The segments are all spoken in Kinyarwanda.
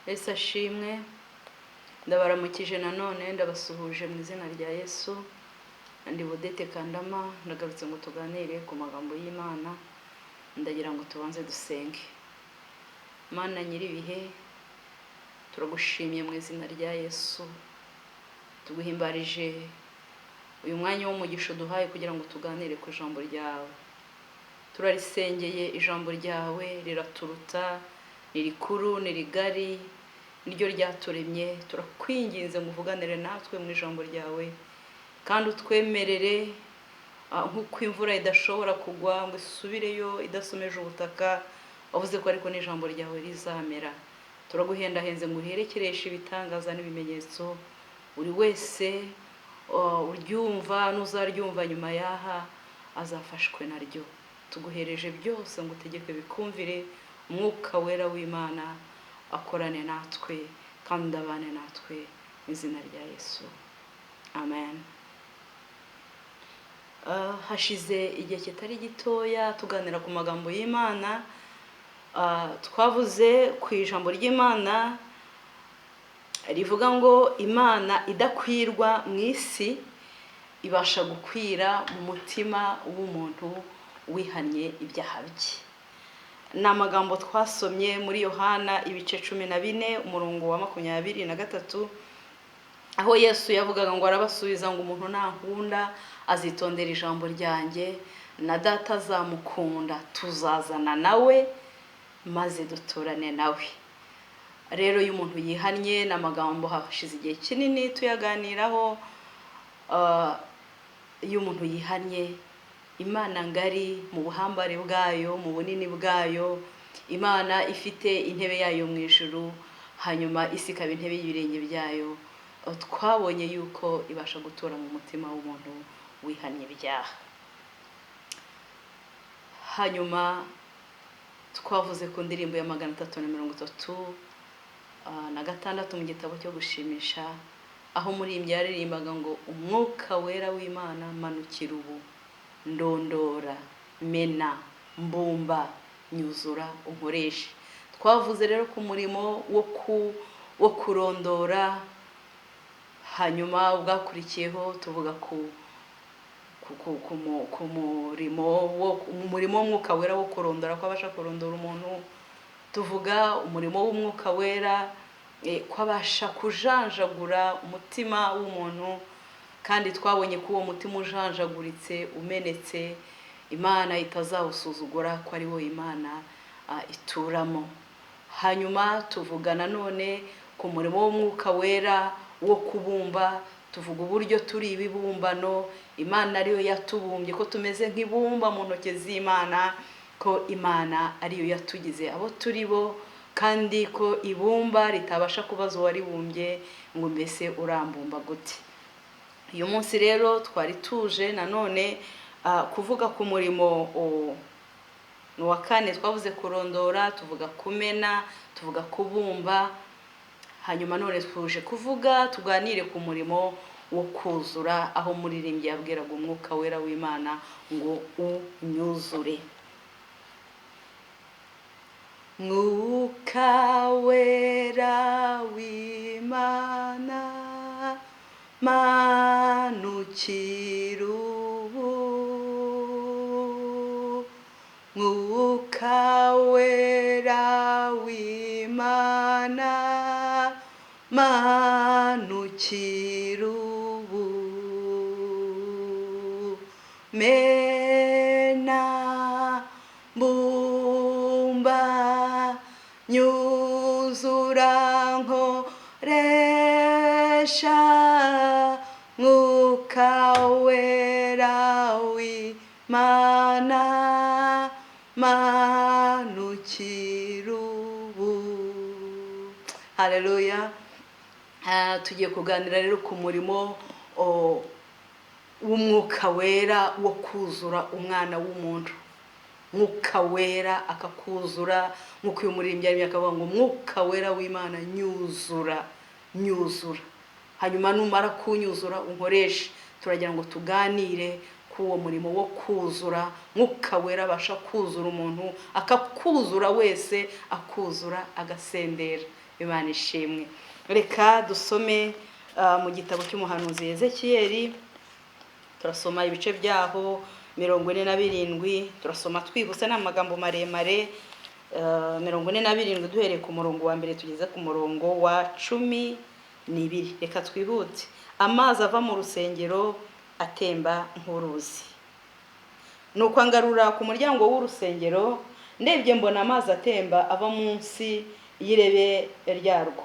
Yesu ashimwe. Ndabaramukije nanone ndabasuhuje mu izina rya Yesu. Ndi Budete Kandama, ndagarutse ngo tuganire ku magambo y'Imana. Ndagira ngo tubanze dusenge. Mana nyiribihe, turagushimiye mu izina rya Yesu. Tuguhimbarije uyu mwanya w'umugisha duhaye kugira ngo tuganire ku ijambo ryawe. Turarisengeye ijambo ryawe, riraturuta, ni rikuru, ni rigari, niryo ryaturemye. Turakwinginze ngo uvuganire natwe mu ijambo ryawe, kandi utwemerere nk'uko imvura idashobora kugwa ngo isubireyo idasomeje ubutaka, wavuze ko ariko n'ijambo ryawe rizamera. Turaguhendahenze ngo uherekereshe ibitangaza n'ibimenyetso, buri wese uryumva n'uzaryumva nyuma yaha azafashwe naryo. Tuguhereje byose ngo utegeke bikumvire, umwuka wera w'Imana akorane natwe kandi abane natwe mu izina rya Yesu, amen. Hashize igihe kitari gitoya tuganira ku magambo y'Imana. Twavuze ku ijambo ry'Imana rivuga ngo Imana idakwirwa mu isi ibasha gukwira mu mutima w'umuntu wihannye ibyaha bye. Ni amagambo twasomye muri Yohana ibice 14 umurongo wa 23, aho Yesu yavugaga ngo arabasubiza ngo umuntu nankunda azitondera ijambo ryanjye, na Data azamukunda, tuzazana nawe maze duturane nawe. Rero iyo umuntu yihannye, n'amagambo hashize igihe kinini tuyaganiraho. Iyo umuntu yihannye, Imana ngari mu buhambare bwayo, mu bunini bwayo, Imana ifite intebe yayo mu ijuru, hanyuma isi ikaba intebe y'ibirenge byayo. Twabonye yuko ibasha gutura mu mutima w'umuntu wihannye ibyaha. Hanyuma twavuze ku ndirimbo ya 336 mu gitabo cyo gushimisha, aho umuririmbyi yaririmbaga ngo umwuka wera w'Imana manukira ubu, ndondora, mena, mbumba, nyuzura, unkoreshe. Twavuze rero ku murimo wo kurondora, hanyuma ubwakurikiyeho tuvuga ku murimo w'umwuka wera wo kurondora, ko abasha kurondora umuntu. Tuvuga umurimo w'umwuka wera ko abasha kujanjagura umutima w'umuntu, kandi twabonye ko uwo mutima ujanjaguritse, umenetse, Imana itazawusuzugura, ko ari wo Imana ituramo. Hanyuma tuvuga nanone ku murimo w'umwuka wera wo kubumba. Tuvuga uburyo turi ibibumbano, Imana ariyo yatubumbye, ko tumeze nk'ibumba mu ntoki z'Imana, ko Imana ariyo yatugize abo turi bo, kandi ko ibumba ritabasha kubaza uwaribumbye ngo mbese urambumba gute. Uyu munsi rero twari tuje nanone kuvuga ku murimo wa kane. Twavuze kurondora, tuvuga kumena, tuvuga kubumba. Hanyuma none tuje kuvuga tuganire ku murimo wo kuzura, aho umuririmbyi yabwiraga umwuka wera w'Imana ngo unyuzure. Mwuka wera w'Imana manukira ubu, mwuka wera w'Imana manukira ubu, mena, mbumba, nyuzura, nkoresha, mwuka wera w'Imana manukira ubu. Haleluya. Tugiye kuganira rero ku murimo w'umwuka wera wo kuzura umwana w'umuntu. Mwuka wera akakuzura, nk'uko uyu muririmbyi yarimo akavuga ngo umwuka wera w'Imana nyuzura, nyuzura. Hanyuma numara kunyuzura unkoreshe. Turagira ngo tuganire k'uwo murimo wo kuzura. Mwuka wera abasha kuzura umuntu, akakuzura wese, akuzura agasendera. Imana ishimwe. Reka dusome mu gitabo cy'umuhanuzi Ezekiyeli, turasoma ibice byaho 47, turasoma twihuse n'amagambo maremare. 47 duhereye ku murongo wa mbere tugeze ku murongo wa 12. Reka twihute. Amazi ava mu rusengero atemba nk'uruzi. Nuko angarura ku muryango w'urusengero, ndebye mbona amazi atemba ava munsi y'irebe ryarwo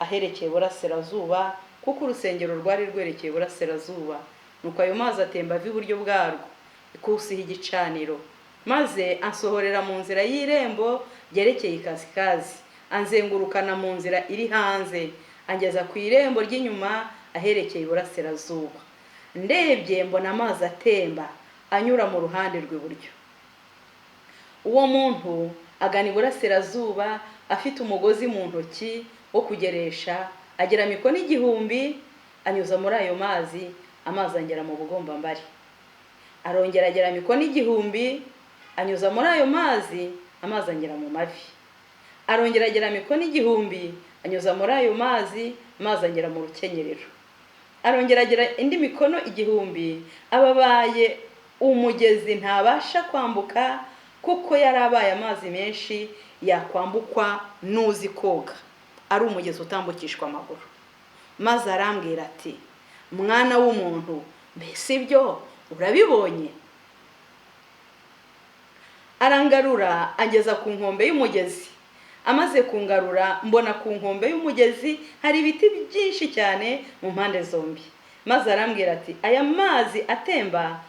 aherekeye burasirazuba, kuko urusengero rwari rwerekeye burasirazuba. Nuko ayo mazi atemba ava iburyo bwarwo ikusiha igicaniro, maze ansohorera mu nzira y'irembo ryerekeye ikasikazi, anzengurukana mu nzira iri hanze, angeza ku irembo ry'inyuma aherekeye burasirazuba. Ndebye mbona amazi atemba anyura mu ruhande rw'iburyo. Uwo muntu agana iburasirazuba afite umugozi mu ntoki wo kugeresha, agera mikono 1000, anyuza muri ayo mazi, amazi angera mu bugombambari. Arongera agera mikono 1000, anyuza muri ayo mazi, amazi angera mu mavi. Arongera agera mikono 1000, anyuza muri ayo mazi, amazi angera mu rukenyerero. Arongera agera indi mikono 1000, ababaye umugezi ntabasha kwambuka, kuko yarabaye amazi menshi yakwambukwa n'uzi koga, ari umugezi utambukishwa amaguru. Maze arambwira ati, mwana w'umuntu, mbese ibyo urabibonye? Arangarura angeza ku nkombe y'umugezi. Amaze kungarura, mbona ku nkombe y'umugezi hari ibiti byinshi cyane mu mpande zombi. Maze arambwira ati, aya mazi atemba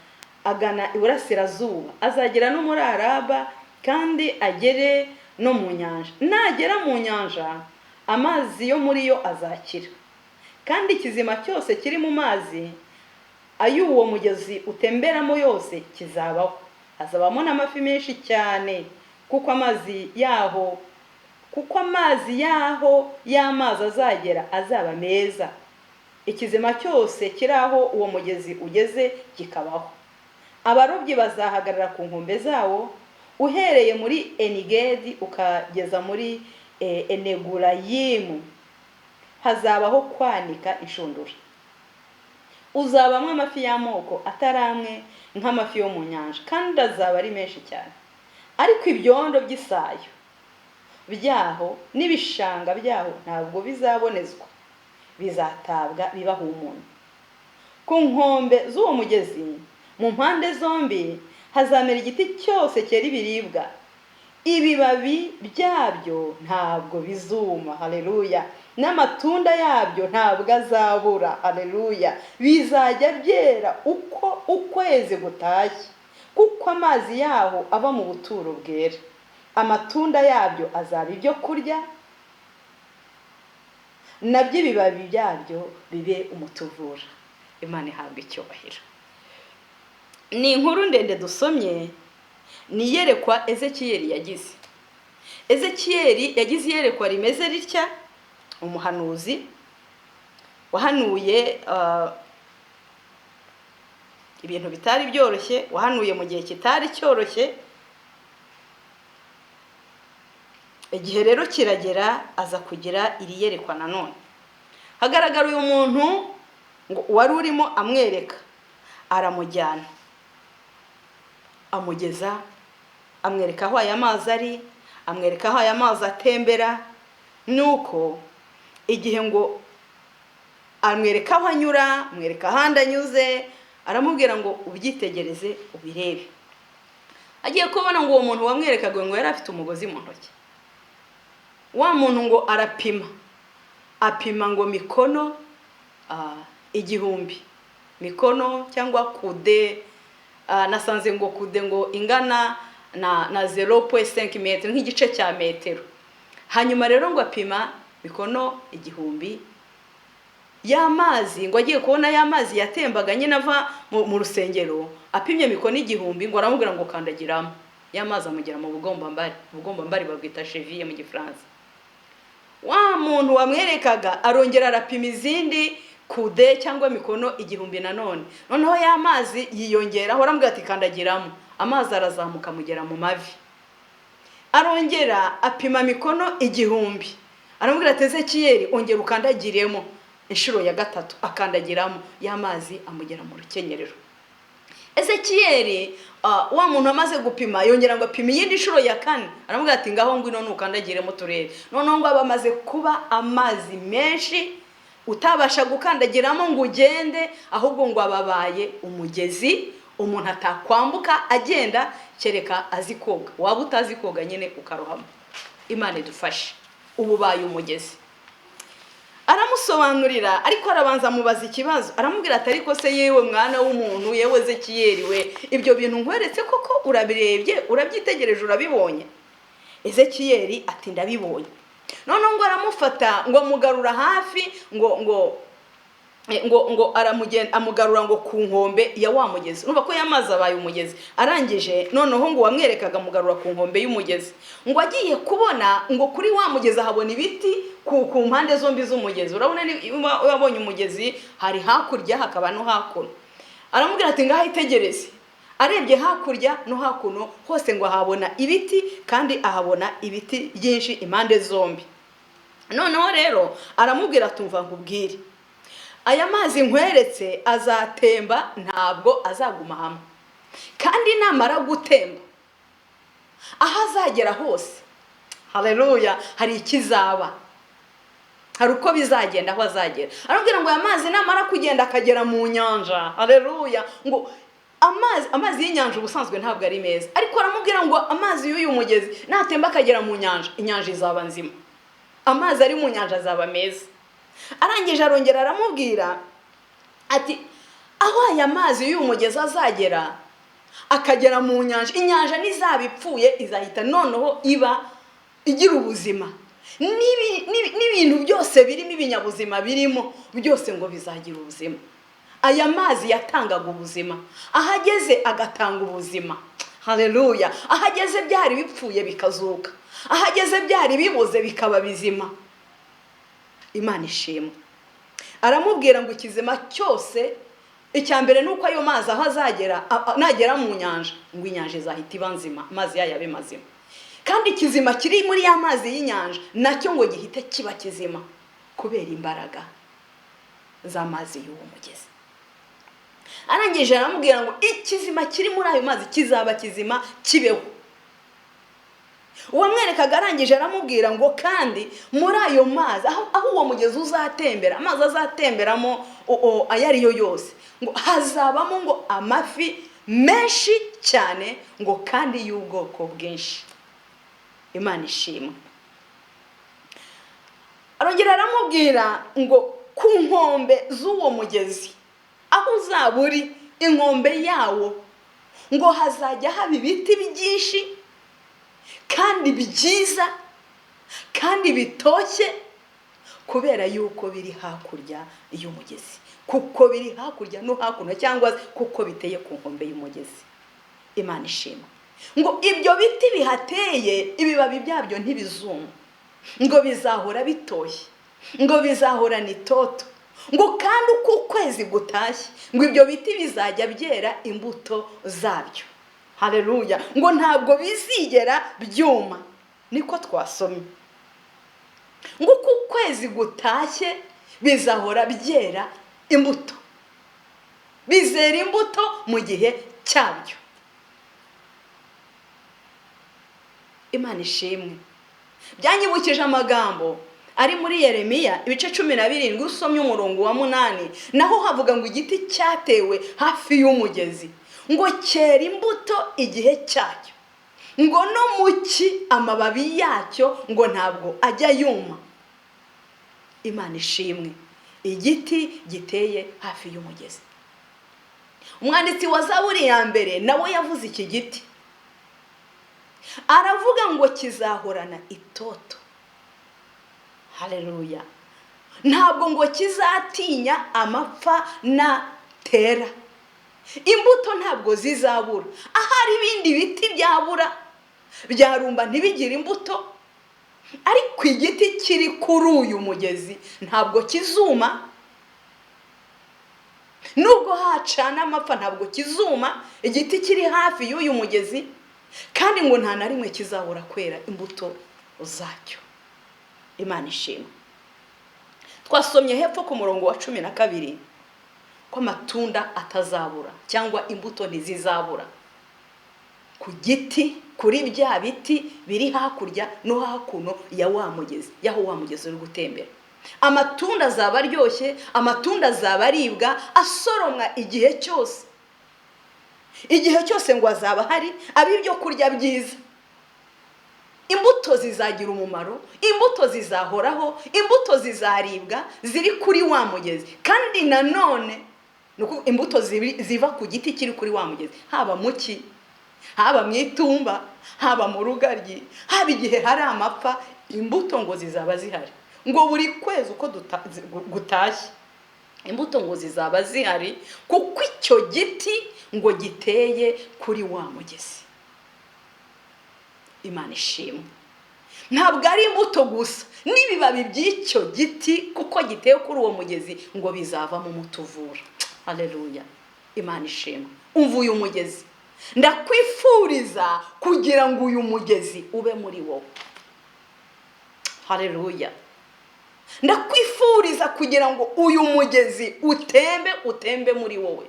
agana iburasirazuba, azagera no muri Araba, kandi agere no mu nyanja. Nagera mu nyanja, amazi yo muri yo azakira, kandi ikizima cyose kiri mu mazi ay'uwo mugezi utemberamo yose kizabaho. Hazabamo n'amafi menshi cyane, kuko amazi yaho y'amazi azagera azaba meza. Ikizima cyose kiri aho uwo mugezi ugeze kikabaho. Abarobyi bazahagarara ku nkombe zawo, uhereye muri Enigedi ukageza muri Enegurayimu. Hazabaho kwanika inshundura. Uzabamwe amafi y'amoko ataramwe nk'amafi yo mu nyanja, kandi azaba ari menshi cyane. Ariko ibyondo by'isayo byaho n'ibishanga byaho ntabwo bizabonezwa, bizatabwa bibaho umuntu. Ku nkombe z'uwo mugezi mu mpande zombi hazamera igiti cyose cyera ibiribwa, ibibabi byabyo ntabwo bizuma. Haleluya. N'amatunda yabyo ntabwo azabura. Haleluya. Bizajya byera uko ukwezi gutashye, kuko amazi yaho ava mu buturo bwera. Amatunda yabyo azaba ibyo kurya, nabyo ibibabi byabyo bibe umutuvura. Imana ihabwa icyubahiro. Ni inkuru ndende dusomye, ni iyerekwa Ezekiyeli yagize. Ezekiyeli yagize iyerekwa rimeze ritya. Umuhanuzi wahanuye ibintu bitari byoroshye, wahanuye mu gihe kitari cyoroshye. Igihe rero kiragera aza kugira iri yerekwa nanone. Hagaragara uyu muntu ngo wari urimo amwereka, aramujyana, amugeza, amwereka aho aya mazi ari, amwereka aho aya mazi atembera. Nuko igihe ngo amwereka aho anyura, amwereka ahandi anyuze, aramubwira ngo ubyitegereze ubirebe. Agiye kubona ngo uwo muntu wamwerekaga ngo yari afite umugozi mu ntoki. Wa muntu ngo apima ngo mikono 1000, mikono cyangwa kude. Nasanze ngo kude ngo ingana na 0.5 metero, nk'igice cya metero. Hanyuma rero ngo apima mikono 1000 y'amazi. Ngo agiye kubona y'amazi yatembaga nyine ava mu rusengero, apimye mikono 1000, ngo aramubwira ngo kandagiramo. Y'amazi amugera mu bugombambari. Ubugombambari babwita cheville mu Gifaransa. Wa muntu wamwerekaga arongera arapima izindi kude cyangwa mikono 1000 nanone. Noneho y'amazi yiyongeraho, aramubwira ati kandagiramo. Amazi arazamuka mugera mu mavi. Arongera apima mikono 1000, aramubwira ati Ezekiyeli ongera ukandagiremo inshuro ya gatatu. Akandagiramo, y'amazi amugera mu rukenyerero. Ezekiyeli wa muntu amaze gupima yongera ngo apime iyindi nshuro ya kane. Aramubwira ati ngaho ngwino nukandagiremo turebe. Noneho ngo abamaze kuba amazi menshi utabasha gukandagiramo ngo ugende, ahubwo ngo ababaye umugezi umuntu atakwambuka agenda kereka azi koga. Waba utazi koga nyine ukarohama. Imana idufashe. Ububaye umugezi. Aramusobanurira, ariko arabanza amubaza ikibazo. Aramubwira ati ariko se yewe mwana w'umuntu, yewe Ezekiyeli we, ibyo bintu nkweretse koko urabirebye, urabyitegereje, urabibonye? Ezekiyeli ati ndabibonye. Noneho ngo aramufata ngo amugarura hafi ngo amugarura ngo ku nkombe ya wa mugezi. Urumva ko yamazi abaye umugezi. Arangije noneho ngo wamwerekaga amugarura ku nkombe y'umugezi. Ngo agiye kubona ngo kuri wa mugezi ahabona ibiti ku mpande zombi z'umugezi. Urabona yabonye umugezi hari hakurya hakaba no hakuno. Aramubwira ati ngaho itegereze. Arebye hakurya no hakuno hose ngo ahabona ibiti, kandi ahabona ibiti byinshi impande zombi. Noneho rero aramubwira tumva nkubwire, aya mazi nkweretse azatemba, ntabwo azaguma hamwe. Kandi namara gutemba aho azagera hose, haleluya, hari ikizaba, hari uko bizagenda aho azagera. Arambwira ngo aya mazi namara kugenda akagera mu nyanja, haleluya, ngo amazi y'inyanja ubusanzwe ntabwo ari meza, ariko aramubwira ngo amazi y'uyu mugezi natemba akagera mu nyanja, inyanja izaba nzima, amazi ari mu nyanja azaba meza. Arangije arongera aramubwira ati aho aya mazi y'uyu mugezi azagera akagera mu nyanja, inyanja nizaba ipfuye izahita noneho iba igira ubuzima, n'ibintu byose birimo, ibinyabuzima birimo byose ngo bizagira ubuzima. Aya mazi yatangaga ubuzima, ahageze agatanga ubuzima, haleluya. Ahageze byari bipfuye bikazuka, ahageze byari biboze bikaba bizima. Imana ishimwe. Aramubwira ngo ikizima cyose, icyambere nuko ayo mazi aho azagera nagera mu nyanja, ngo inyanja izahita iba nzima, amazi yayo abe mazima. Kandi ikizima kiri muri ya mazi y'inyanja nacyo ngo gihite kiba kizima kubera imbaraga z'amazi y'uwo mugezi. Arangije aramubwira ngo ikizima kiri muri ayo mazi kizaba kizima kibeho. Uwamwerekaga arangije aramubwira ngo kandi muri ayo mazi aho uwo mugezi uzatembera, amazi azatemberamo ayo ariyo yose, ngo hazabamo ngo amafi menshi cyane, ngo kandi y'ubwoko bwinshi. Imana ishimwe. Arongera aramubwira ngo ku nkombe z'uwo mugezi aho uzaba uri, inkombe yawo ngo hazajya haba ibiti byinshi kandi byiza kandi bitoshye, kubera yuko biri hakurya y'umugezi, kuko biri hakurya no hakuno, cyangwa kuko biteye ku nkombe y'umugezi. Imana ishimwe. Ngo ibyo biti bihateye ibibabi byabyo ntibizuma, ngo bizahora bitoshye, ngo bizahorana itoto, ngo kandi uko ukwezi gutashye ngo ibyo biti bizajya byera imbuto zabyo, haleluya, ngo ntabwo bizigera byuma. Niko twasomye ngo uko ukwezi gutashye bizahora byera imbuto, bizera imbuto mu gihe cyabyo. Imana ishimwe. Byanyibukije amagambo ari muri Yeremiya ibice 17 usomye umurongo wa 8, naho havuga ngo igiti cyatewe hafi y'umugezi ngo cyera imbuto igihe cyacyo, ngo no muki amababi yacyo ngo ntabwo ajya yuma. Imana ishimwe. Igiti giteye hafi y'umugezi. Umwanditsi wa Zaburi ya mbere nawe yavuze iki giti, aravuga ngo kizahorana itoto, haleluya, ntabwo ngo kizatinya amapfa na tera, imbuto ntabwo zizabura. Ahari ibindi biti byabura byarumba ntibigire imbuto, ariko igiti kiri kuri uyu mugezi ntabwo kizuma, nubwo hacana amapfa ntabwo kizuma. Igiti kiri hafi y'uyu mugezi, kandi ngo nta na rimwe kizahora kwera imbuto zacyo. Imana ishimwe. Twasomye hepfo ku murongo wa 12 ko amatunda atazabura cyangwa imbuto ntizizabura ku giti, kuri bya biti biri hakurya no hakuno ya wa mugezi, yaho wa mugezi uri gutembera. Amatunda azaba aryoshye, amatunda azaba aribwa, asoromwa igihe cyose. Igihe cyose ngo azaba hari ab'ibyo kurya byiza. Imbuto zizagira umumaro, imbuto zizahoraho, imbuto zizaribwa ziri kuri wa mugezi. Kandi nanone nuko imbuto ziva ku giti kiri kuri wa mugezi, haba muki, haba mu itumba, haba mu rugaryi, haba igihe hari amapfa, imbuto ngo zizaba zihari. Ngo buri kwezi uko gutashye imbuto ngo zizaba zihari, kuko icyo giti ngo giteye kuri wa mugezi. Imana ishimwe. Ntabwo ari imbuto gusa, n'ibibabi by'icyo giti kuko giteye kuri uwo mugezi ngo bizavamo umutuvura. Haleluya. Imana ishimwe. Umva uyu mugezi, ndakwifuriza kugira ngo uyu mugezi ube muri wowe. Haleluya. Ndakwifuriza kugira ngo uyu mugezi utembe muri wowe.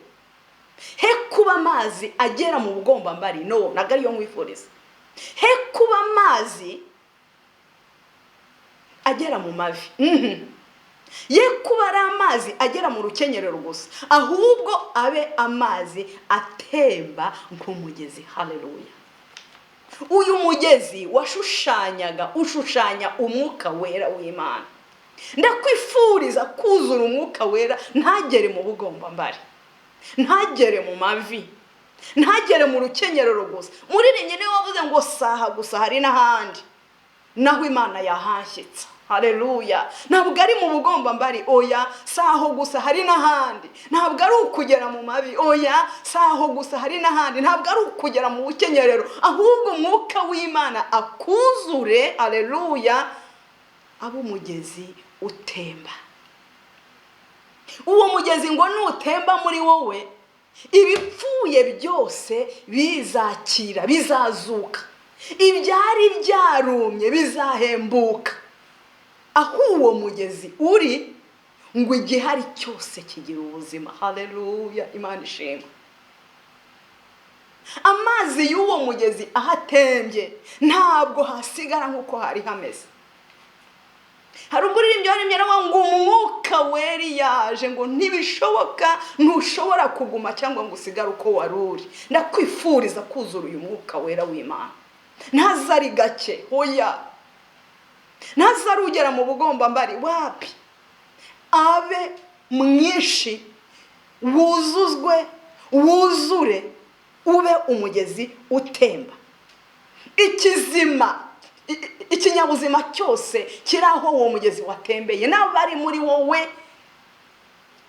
He kuba amazi agera mu bugombambari, no, nagari yo nkwifuriza. He kuba amazi agera mu mavi. Ye kuba ari amazi agera mu rukenyerero gusa, ahubwo abe amazi atemba nk'umugezi. Haleluya. Uyu mugezi ushushanya umwuka wera w'Imana. Ndakwifuriza kuzura umwuka wera, ntagere mu bugombambari, ntagere mu mavi, ntagere mu rukenyerero gusa. Muri nyine wavuze ngo saha gusa, hari n'ahandi naho Imana yahanshyitsa. Haleluya. Ntabwo ari mu bugombambari, oya, saho gusa, hari n'ahandi. Ntabwo ari ukugera mu mavi, oya, saho gusa, hari n'ahandi. Ntabwo ari ukugera mu bukenyerero, ahubwo umwuka w'Imana akuzure. Haleluya. Abo umugezi utemba. Uwo mugezi ngo nutemba muri wowe, ibipfuye byose bizakira, bizazuka. Ibyari byarumye bizahembuka. Aho uwo mugezi uri ngo igihari cyose kigira ubuzima. Haleluya. Imana ishimwe. Amazi y'uwo mugezi ahatembye ntabwo hasigara nk'uko hari hameze. Hari umuririmbyi waremye ngo umwuka weri yaje, ngo ntibishoboka, ntushobora kuguma cyangwa ngo usigare uko wari uri. Ndakwifuriza kuzura uyu mwuka wera w'Imana. Ntazari gake, oya, ntazari ugera mu bugombambari, wapi, abe mwinshi, wuzure, ube umugezi utemba. Ikinyabuzima cyose kiri aho uwo mugezi watembeye, n'abari muri wowe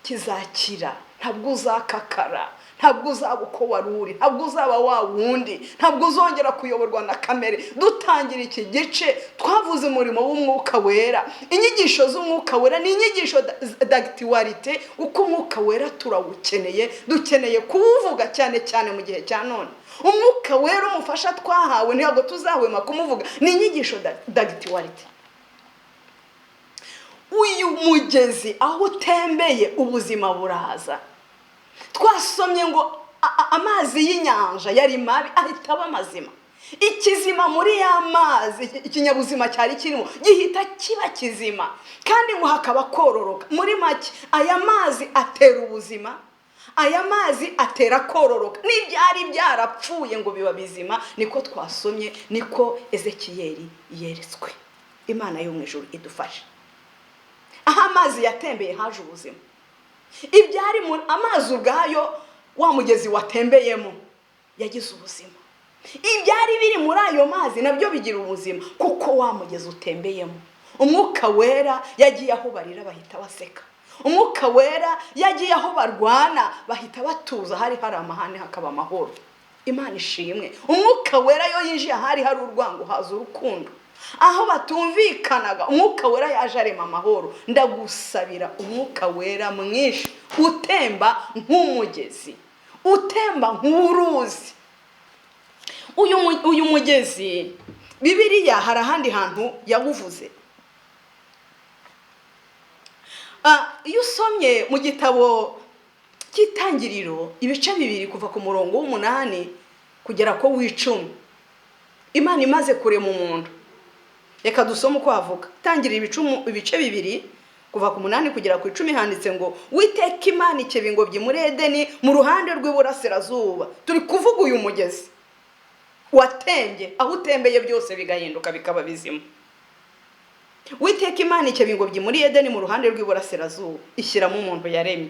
kizakira. Ntabwo uzakakara, ntabwo uzaba uko wari uri, ntabwo uzaba wa wundi, ntabwo uzongera kuyoborwa na kamere. Dutangira iki gice twavuze umurimo w'umwuka wera. Inyigisho z'umwuka wera ni inyigisho d'actualité, uko umwuka wera turawukeneye, dukeneye kuwuvuga cyane cyane mu gihe cya none. Umwuka wera umufasha twahawe, ntabwo tuzahwema kumuvuga. Ni inyigisho d'actualité. Uyu mugezi aho utembeye ubuzima buraza. Twasomye ngo amazi y'inyanja yari mabi ahita aba mazima. Ikizima muri ya mazi, ikinyabuzima cyari kirimo gihita kiba kizima, kandi ngo hakaba kororoka. Muri make aya mazi atera ubuzima, aya mazi atera kororoka. N'ibyari byarapfuye ngo biba bizima. Niko twasomye, niko Ezekiyeli yeretswe. Imana yo mu ijuru idufashe. Aha amazi yatembeye haje ubuzima. Ibyari mu amazi ubwayo wa mugezi watembeyemo yagize ubuzima. Ibyari biri muri ayo mazi nabyo bigira ubuzima, kuko wa mugezi utembeyemo. Umwuka wera yagiye aho barira bahita baseka. Umwuka wera yagiye aho barwana bahita batuza, hari amahane hakaba amahoro. Imana ishimwe. Umwuka wera yo yinjiye hari urwango haza urukundo. Aho batumvikanaga umwuka wera yaje arema amahoro. Ndagusabira umwuka wera mwinshi utemba nk'umugezi, utemba nk'uruzi. Uyu mugezi Bibiliya hari ahandi hantu yawuvuze. iyo usomye mu gitabo cy'Itangiriro ibice 2 kuva ku murongo w'8 kugera ko w'10, Imana imaze kurema umuntu. Reka dusome uko havuga. Itangiriro ibice 2 kuva ku 8 kugera ku 10 handitse ngo Uwiteka Imana ikeba ingobyi muri Edeni mu ruhande rw'iburasirazuba. Turi kuvuga uyu mugezi watembye, aho utembeye byose bigahinduka bikaba bizima. Uwiteka Imana ikeba ingobyi muri Edeni mu ruhande rw'iburasirazuba, ishyiramo umuntu yaremye.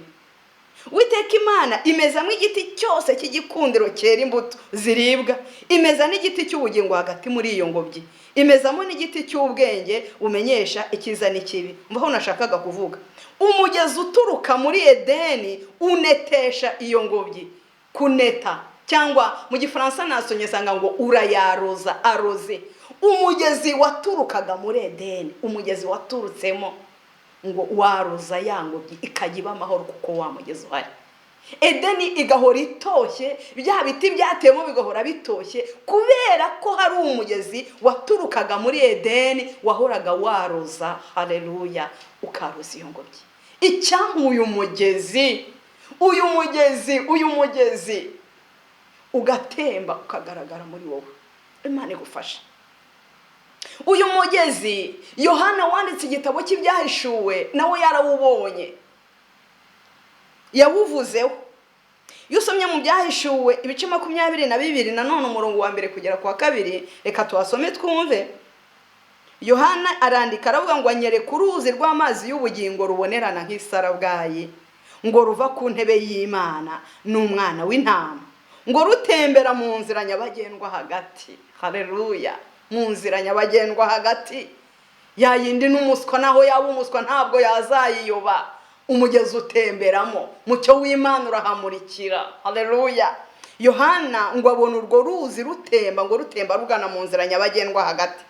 Uwiteka Imana imezamo igiti cyose cy'igikundiro cyera imbuto ziribwa, imeza n'igiti cy'ubugingo hagati muri iyo ngobyi, imezamo n'igiti cy'ubwenge bumenyesha icyiza n'ikibi. Mvaho nashakaga kuvuga, umugezi uturuka muri Edeni unetesha iyo ngobyi. Kuneta cyangwa mu gifaransa nasonye sanga ngo urayaroza, aroze. Umugezi waturukaga muri Edeni, umugezi waturutsemo ngo waroza ya ngobyi ikagiba amahoro kuko wa mugezi uhari. Edeni igahora itoshye, bya biti byatemo bigahora bitoshye kubera ko hari umugezi waturukaga muri Edeni wahoraga waroza. Haleluya, ukaroza iyo ngobyi. Icyamu uyu mugezi ugatemba ukagaragara muri wowe. Imana igufasha. Uyu mugezi Yohana wanditse igitabo cy'ibyahishuwe nawe yarawubonye, yawuvuzeho. Iyo usomye mu byahishuwe ibice 22 nanone umurongo wa 1 kugera ku wa 2, reka tuhasome twumve. Yohana arandika aravuga ngo anyereka uruzi rw'amazi y'ubugingo rubonerana nk'isarabwayi, ngo ruva ku ntebe y'Imana n'umwana w'intama, ngo rutembera mu nzira nyabagendwa hagati. Haleluya, mu nzira nyabagendwa hagati. Ya yindi n'umuswa naho yaba umuswa ntabwo yazayiyoba. Umugezi utemberamo, mucyo w'Imana urahamurikira. Haleluya. Yohana ngo abona urwo ruzi rutemba, ngo rutemba rugana mu nzira nyabagendwa hagati.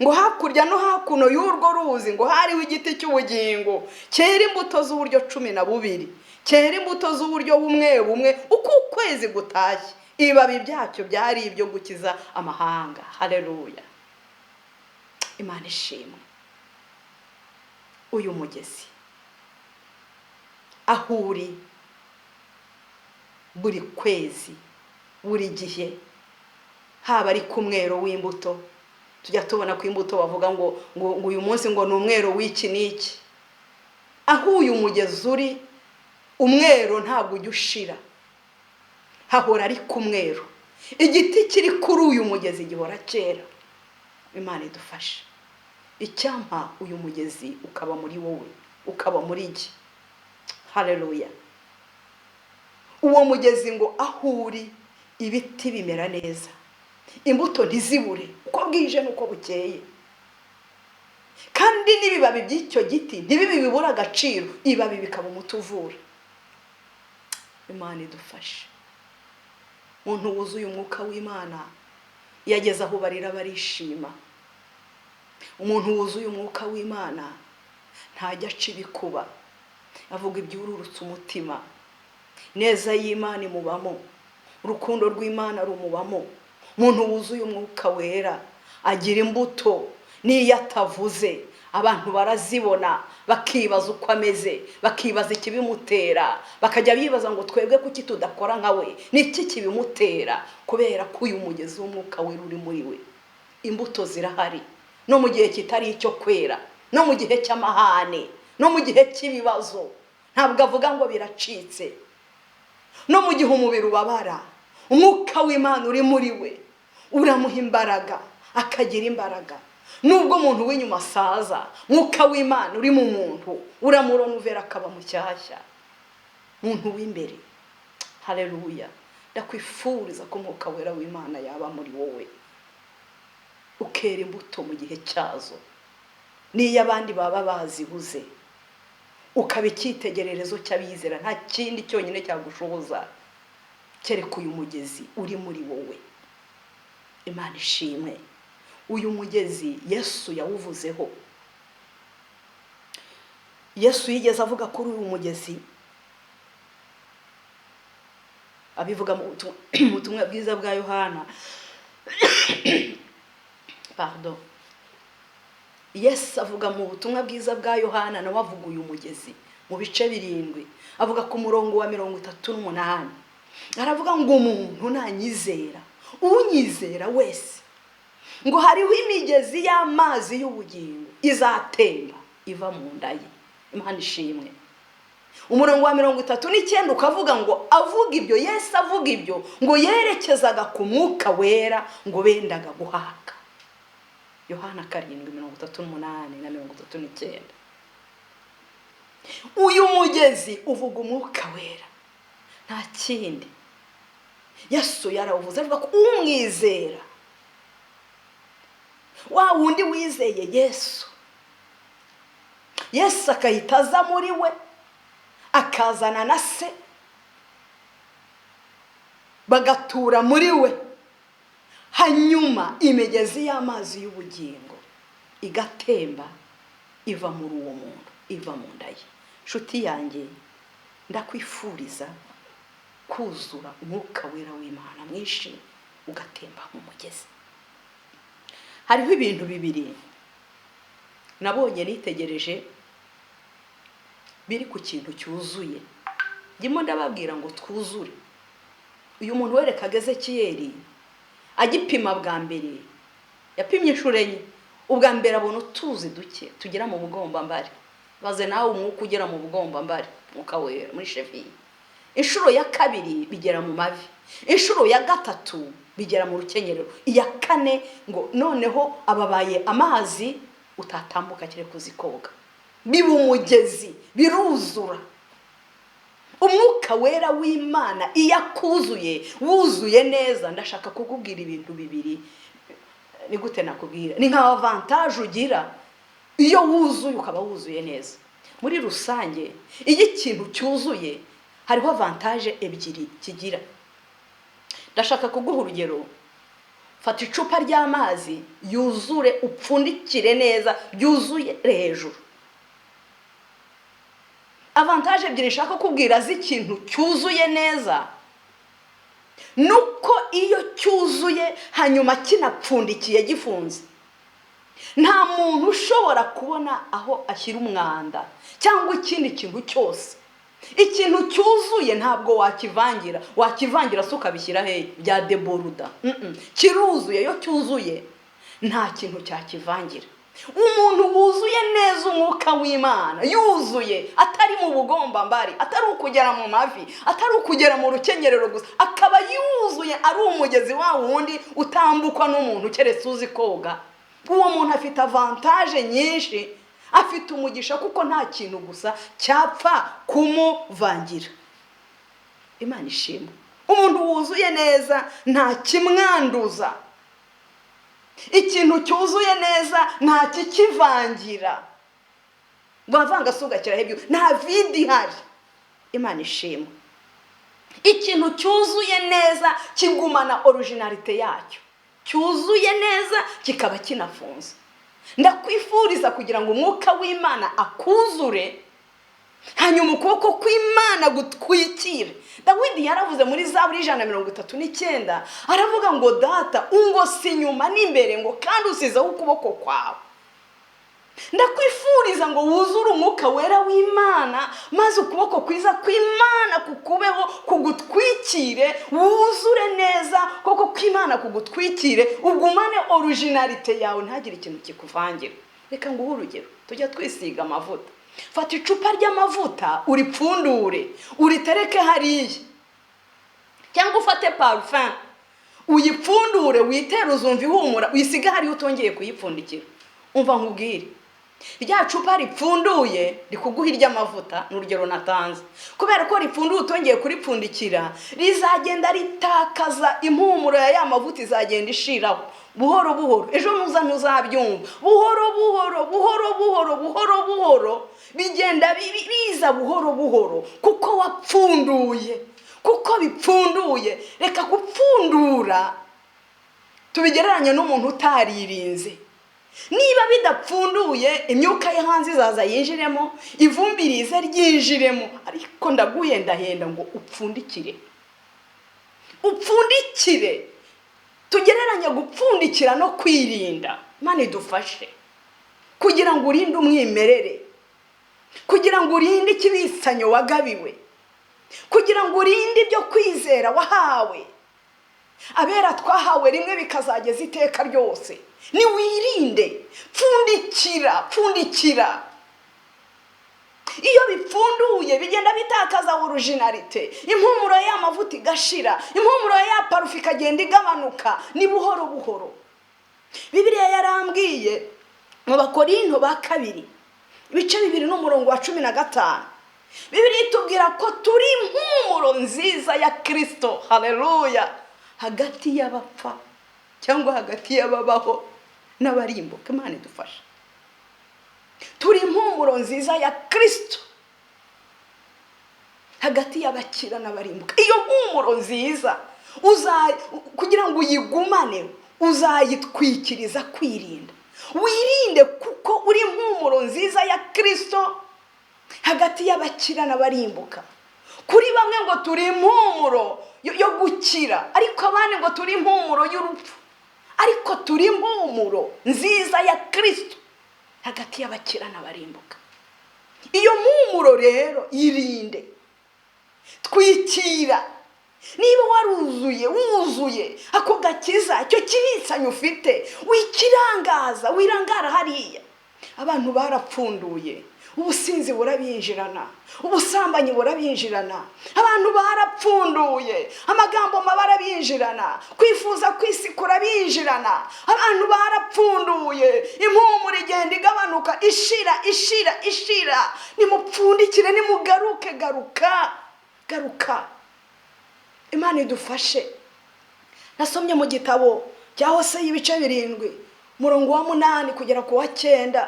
Ngo hakurya no hakuno y'urwo ruzi ngo hariho igiti cy'ubugingo cyera imbuto z'uburyo 12, cyera imbuto z'uburyo bumwe uko ukwezi gutashye. Ibibabi byacyo byari ibyo gukiza amahanga. Haleluya, Imana ishimwe. Uyu mugezi ahuri buri kwezi, buri gihe, haba ari ku mwero w'imbuto. Tujya tubona ku imbuto bavuga ngo uyu munsi ngo ni umwero w'iki n'iki. Aho uyu mugezi uri, umwero ntabwo ujya ushira, hahora ari ku mwero. Igiti kiri kuri uyu mugezi gihora cyera. Imana idufashe. Icyampa uyu mugezi ukaba muri wowe, ukaba muri iki. Haleluya. Uwo mugezi ngo ahuri ibiti bimera neza, imbuto ntizibure uko bwije nuko bukeye, kandi n'ibibabi by'icyo giti ntibibi bibura agaciro, ibabi bikaba umutuvura. Imana idufashe. Umuntu wuzuye umwuka w'Imana yageze aho barira barishima. Umuntu wuzuye umwuka w'Imana ntajya aca ibikuba, avuga ibyururutse umutima. Neza y'Imana imubamo, urukundo rw'Imana rumubamo. Umuntu wuzuye umwuka wera agira imbuto, niyo atavuze abantu barazibona, bakibaza uko ameze, bakibaza ikibimutera, bakajya bibaza ngo twebwe kuki tudakora nkawe, niki kibimutera? Kubera ko uyu mugezi w'umwuka wera uri muri we. Imbuto zirahari no mu gihe kitari icyo kwera, no mu gihe cy'amahane, no mu gihe cy'ibibazo. Ntabwo avuga ngo biracitse. No mu gihe umubiri ubabara, umwuka w'Imana uri muri we uramuha imbaraga, akagira imbaraga. Nubwo umuntu w'inyuma asaza, mwuka w'Imana uri mu muntu uramuronuvera akaba mushyashya. Muntu w'imbere. Haleluya. Ndakwifuriza ko umwuka wera w'Imana yaba muri wowe, ukera imbuto mu gihe cyazo. Niyo abandi baba bazibuze, ukaba icyitegererezo cy'abizera. Nta kindi cyonyine cyagushoboza kereka uyu mugezi uri muri wowe. Imana ishimwe. Uyu mugezi Yesu yawuvuzeho. Yesu yigeze avuga kuri uyu mugezi, abivuga mu butumwa bwiza bwa Yohana. Pardon. Yesu avuga mu butumwa bwiza bwa Yohana, nawe avuga uyu mugezi mu bice 7, avuga ku murongo wa 38, aravuga ngo umuntu nanyizera, unyizera wese, ngo hariho imigezi y'amazi y'ubugingo izatemba iva mu nda ye. Imana ishimwe. Umurongo wa 39 ukavuga ngo avuga ibyo, Yesu avuga ibyo ngo yerekezaga ku mwuka wera ngo bendaga guhaka. Yohana 7:38 na 39. Uyu mugezi uvuga umwuka wera, nta kindi. Yesu yarawuvuze avuga ko umwizera, wa wundi wizeye Yesu, Yesu akahita aza muri we, akazana na se, bagatura muri we, hanyuma imigezi y'amazi y'ubugingo igatemba iva muri uwo muntu, iva mu nda ye. Nshuti yanjye, ndakwifuriza kuzura umwuka wera w'Imana mwinshi ugatemba mu mugezi. Hariho ibintu bibiri nabonye nitegereje biri ku kintu cyuzuye. Ndimo ndababwira ngo twuzure. Uyu muntu werekaga Ezekiyeli agipima bwa mbere, yapimye inshuro enye. Ubwa mbere abona utuzi duke tugera mu bugombambari. Baze nawe umwuka ugera mu bugombambari, mwuka wera muri cheviye. Inshuro ya kabiri bigera mu mavi. Inshuro ya gatatu bigera mu rukenyerero. Iya kane ngo noneho ababaye amazi utatambuka kire kuzikoga. Biba umugezi, biruzura. Umwuka wera w'Imana iyakuzuye, wuzuye neza. Ndashaka kukubwira ibintu bibiri. Ni gute nakubwira? Ni nka avantage ugira iyo wuzuye, ukaba wuzuye neza. Muri rusange, iyo ikintu cyuzuye hariho avantage ebyiri kigira. Ndashaka kuguha urugero. Fata icupa ry'amazi yuzure, upfundikire neza, byuzuye hejuru. Avantage ebyiri nshaka kubwira z'ikintu cyuzuye neza, nuko iyo cyuzuye hanyuma kinapfundikiye gifunze, nta muntu ushobora kubona aho ashyira umwanda cyangwa ikindi kintu cyose. Ikintu cyuzuye ntabwo wakivangira se ukabishyira he bya deboruda. Kiruzuye, iyo cyuzuye nta kintu cyakivangira. Umuntu wuzuye neza umwuka w'Imana, yuzuye, atari mu bugombambari, atari ukugera mu mavi, atari ukugera mu rukenyerero gusa, akaba yuzuye ari umugezi wa wundi utambukwa n'umuntu keretse uzi koga. Uwo muntu afite avantage nyinshi, afite umugisha, kuko nta kintu gusa cyapfa kumuvangira. Imana ishimwe. Umuntu wuzuye neza nta kimwanduza. Ikintu cyuzuye neza nta kikivangira. Bavanga suga kirahebyo, nta vidi ihari. Imana ishimwe. Ikintu cyuzuye neza kigumana originalite yacyo. Cyuzuye neza kikaba kinafunze. Ndakwifuriza kugira ngo umwuka w'Imana akuzure, hanyuma ukuboko kw'Imana gutwikire. Dawidi yaravuze muri Zaburi 139, aravuga ngo data ungosi inyuma n'imbere, ngo kandi usizeho ukuboko kwawe. Ndakwifuriza ngo wuzure umwuka wera w'Imana, maze ukuboko kwiza kw'Imana kukubeho, kugutwikire, wuzure neza koko kw'Imana kugutwikire, ugumane originalite yawe, ntagire ikintu kikuvangira. Reka nguhe urugero. Tujya twisiga amavuta. Fata icupa ry'amavuta uripfundure, uritereke hariya. Cyangwa ufate parfum uyipfundure, witere, uzumva ihumura, uyisiga hariya utongeye kuyipfundikira. Umva nkubwire, rya cupa ripfunduye rikuguha iry'amavuta, n'urugero natanze. Kubera ko ripfunduye utongeye kuripfundikira, rizagenda ritakaza impumuro ya mavuta, izagenda ishiraho buhoro buhoro. Ejo ntuzabyumva. Buhoro bigenda biza buhoro buhoro, kuko wapfunduye, kuko bipfunduye. Reka gupfundura tubigereranya n'umuntu utaririnze. Niba bidapfunduye, imyuka ye hanze izaza yinjiremo, ivumbi rize ryinjiremo. Ariko ndahenda ngo upfundikire. Tugereranya gupfundikira no kwirinda. Imana idufashe. kugira ngo urinde umwimerere, kugira ngo urinde ikibisanyo wagabiwe, kugira ngo urinde ibyo kwizera wahawe. Abera twahawe rimwe bikazageza iteka ryose. Ni wirinde, pfundikira. Iyo bipfunduye bigenda bitakaza originalite, impumuro y'amavuta igashira, impumuro ya parufe ikagenda igabanuka, ni buhoro buhoro. Bibiliya yarambwiye mu Bakorinto ba kabiri ibice 2:15, Bibiliya itubwira ko turi impumuro nziza ya Kristo, haleluya, hagati y'abapfa cyangwa hagati y'ababaho n'abarimbuka. Imana idufasha. Turi impumuro nziza ya Kristo hagati y'abakira n'abarimbuka. Iyo mpumuro nziza kugira ngo uyigumane uzayitwikiriza kwirinda. Wirinde kuko uri impumuro nziza ya Kristo hagati y'abakira n'abarimbuka. Kuri bamwe ngo turi impumuro yo gukira, ariko abandi ngo turi impumuro y'urupfu. Ariko turi impumuro nziza ya Kristo hagati y'abakira n'abarimbuka. Iyo mpumuro rero irinde, twikira. Niba wuzuye ako gakiza, cyo kibitsanyo ufite, wikirangaza, wirangara hariya. Abantu barapfunduye, ubusinzi burabinjirana, ubusambanyi burabinjirana, abantu barapfunduye, amagambo mabara binjirana, kwifuza kwisikura binjirana, abantu barapfunduye, impumuro igenda igabanuka, ishira. Nimupfundikire, nimugaruke, garuka. Imana idufashe. Nasomye mu gitabo cya Hoseya ibice 7 umurongo wa 8 kugera ku wa 9.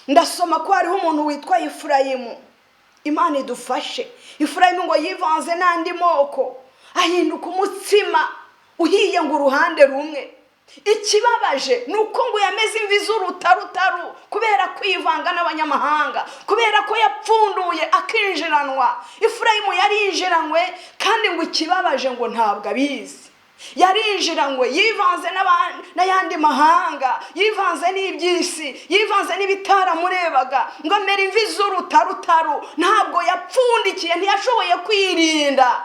Ndasoma ko hariho umuntu witwa Efurayimu. Imana idufashe. Efurayimu ngo yivanze n'andi moko, ahinduka umutsima uhiye ngo uruhande rumwe. Ikibabaje nuko ngo yameze imvi z'urutaru kubera kwivanga n'abanyamahanga, kubera ko yapfunduye akinjiranwa. Efurayimu yarinjiranywe, kandi ngo ikibabaje ngo ntabwo abizi. Yarinjiranywe, yivanze n'ayandi mahanga, yivanze n'ibyisi, yivanze n'ibitaramurebaga, ngo amera imvi z'urutaru. Ntabwo yapfundikiye, ntiyashoboye kwirinda.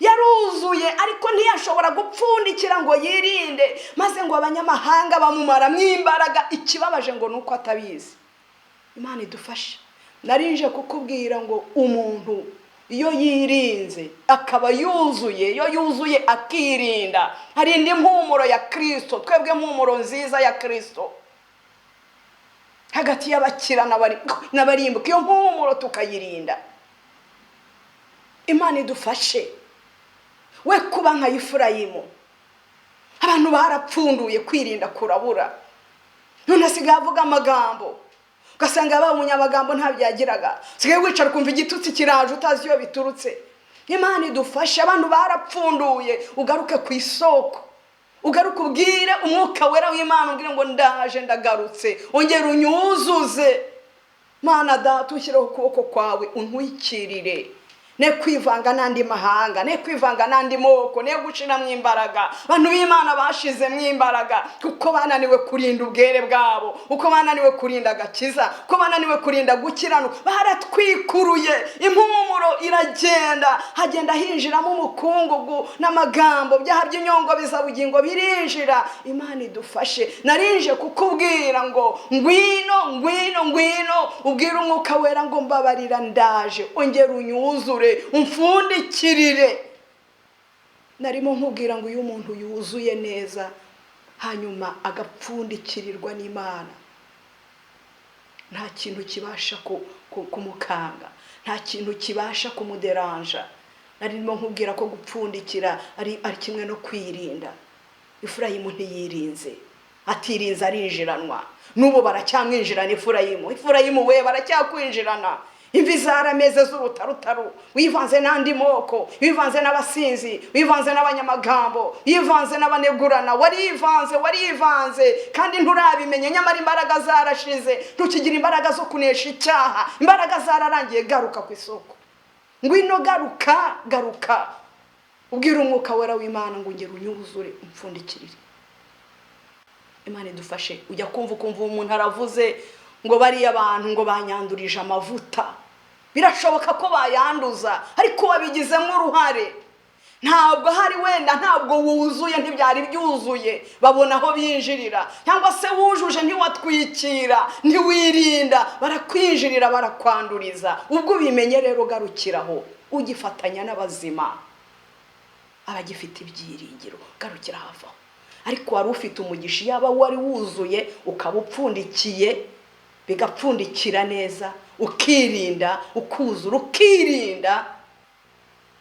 Yaruzuye ariko ntiyashobora gupfundikira ngo yirinde, maze ngo abanyamahanga bamumara mwimbaraga. Ikibabaje ngo nuko atabizi. Imana idufashe. Narinje kukubwira ngo umuntu iyo yirinze akaba yuzuye, iyo yuzuye akirinda, hari indi mpumuro ya Kristo. Twebwe mpumuro nziza ya Kristo hagati y'abakira n'abarimbuka. Iyo mpumuro tukayirinda. Imana idufashe. We kuba nka Efurayimu. Abantu barapfunduye, kwirinda kurabura. None asigaye avuga amagambo, ugasanga aba umunyamagambo ntabyagiraga. Sigaye wicara kumva igitutsi kiraje utazi iyo biturutse. Imana idufashe. Abantu barapfunduye, ugaruke ku isoko, ugaruke ubwire umwuka wera w'Imana, ubwire ngo ndaje, ndagarutse, ongera unyuzuze. Mana data, ushyireho ukuboko kwawe untwikirire. Ne kwivanga n'andi mahanga, ne kwivanga n'andi moko, ne gushira mwimbaraga. Abantu b'Imana bashize mwimbaraga kuko bananiwe kurinda ubwere bwabo, uko bananiwe kurinda gakiza, uko bananiwe kurinda gukirana. Baratwikuruye, impumuro iragenda, hagenda hinjiramo umukungugu n'amagambo, byaha by'inyongo bizabugingo birinjira. Imana idufashe. Narinje kukubwira ngo ngwino, ubwira umwuka wera ngo mbabarira, ndaje, ongera unyuzure, umfundikirire. Narimo nkubwira ngo uyu muntu yuzuye neza, hanyuma agapfundikirirwa n'Imana, nta kintu kibasha kumukanga, nta kintu kibasha kumuderanja. Narimo nkubwira ko gupfundikira ari kimwe no kwirinda. Efurayimu ntiyirinze, atirinze arinjiranwa. Nubo baracyamwinjirana Efurayimu we baracyakwinjirana. Imvi zarameze z'urutaru, wivanze n'andi moko, wivanze n'abasinzi, wivanze n'abanyamagambo, wivanze n'abanegurana. Warivanze kandi nturabimenye, nyamara imbaraga zarashize. Ntukigira imbaraga zo kunesha icyaha, imbaraga zararangiye. Garuka ku isoko, ngwino, garuka. Ubwira umwuka wera w'Imana ngo ngere unyuzure, umfundikirire. Imana idufashe. Ujya kumva umuntu aravuze ngo bariya abantu ngo banyandurije amavuta. Birashoboka ko bayanduza, ariko wabigizemo uruhare. Ntabwo hari wenda ntabwo wuzuye, ntibyari byuzuye, babona aho binjirira, cyangwa se wujuje ntiwatwikira, ntiwirinda, barakwinjirira barakwanduriza. Ubwo bimenye rero garukiraho, ugifatanya n'abazima, abagifite ibyiringiro, garukira hava. Ariko wari ufite umugisha, yaba wari wuzuye ukaba upfundikiye, bigapfundikira neza, ukirinda, ukuzura, ukirinda,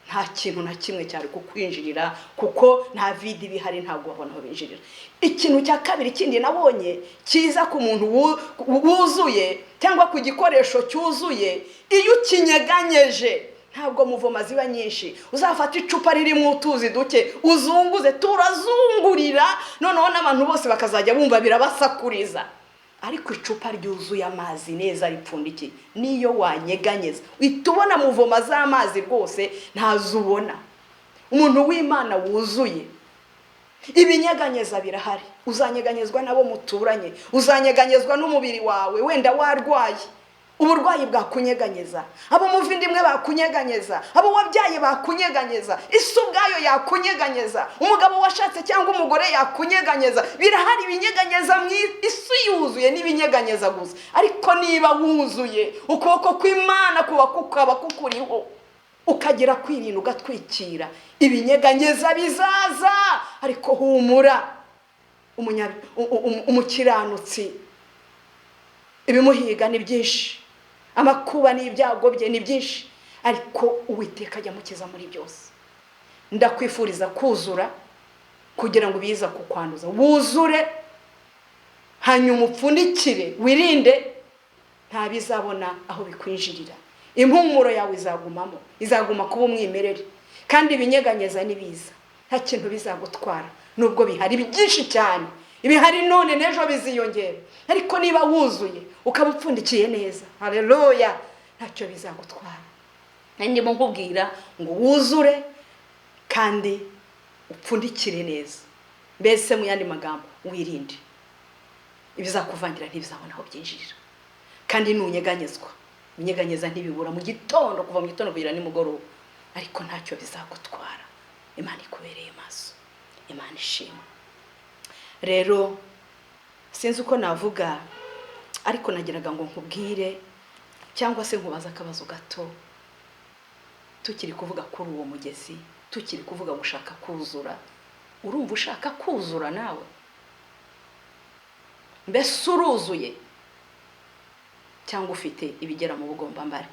nta kintu na kimwe cyari kukwinjirira, kuko nta vide bihari, ntabwo babona aho binjirira. Ikintu cya kabiri kindi nabonye kiza ku muntu wuzuye cyangwa ku gikoresho cyuzuye, iyo ukinyeganyeje, ntabwo muvoma ziba nyinshi. Uzafata icupa ririmo utuzi duke uzunguze, turazungurira, noneho n'abantu bose bakazajya bumva birabasakuriza. Ariko icupa ryuzuye amazi neza ripfundikiye, niyo wanyeganyeza itubona muvoma z'amazi rwose ntazubona. Umuntu w'Imana wuzuye, ibinyeganyeza birahari. Uzanyeganyezwa nabo muturanye, uzanyeganyezwa n'umubiri wawe, wenda warwaye, uburwayi bwakunyeganyeza, abo muvindimwe bakunyeganyeza, abo wabyaye bakunyeganyeza, isi ubwayo yakunyeganyeza, umugabo washatse cyangwa umugore yakunyeganyeza. Birahari ibinyeganyeza mu isi, yuzuye n'ibinyeganyeza gusa. Ariko niba wuzuye, ukuboko kw'Imana kukaba kukuriho, ukagira kwirinda, ugatwikira, ibinyeganyeza bizaza. Ariko humura, umukiranutsi ibimuhiga ni byinshi, amakuba n'ibyago bye ni byinshi, ariko Uwiteka ajya mukiza muri byose. Ndakwifuriza kuzura kugira ngo biza kukwanduza. Wuzure, hanyuma upfundikire, wirinde, nta bizabona aho bikwinjirira. Impumuro yawe izagumamo, izaguma kuba umwimerere, kandi ibinyeganyeza nibiza nta kintu bizagutwara, nubwo bihari byinshi cyane. Ibihari none n'ejo biziyongera, ariko niba wuzuye ukaba upfundikiye neza, haleluya, ntacyo bizagutwara. Ndimo nkubwira ngo wuzure kandi upfundikire neza. Mbese mu yandi magambo, wirinde, ibizakuvangira ntibizabona aho byinjirira. Kandi nunyeganyezwa, unyeganyeza ntibibura mu gitondo, kuva mu gitondo kugera nimugoroba, ariko ntacyo bizagutwara. Imana ikubereye maso, Imana ishimwe. Rero sinzi uko navuga, ariko nagiraga ngo nkubwire cyangwa se nkubaza akabazo gato. Tukiri kuvuga kuri uwo mugezi, tukiri kuvuga gushaka kuzura, urumva ushaka kuzura nawe? Mbese uruzuye cyangwa ufite ibigera mu bugombambare?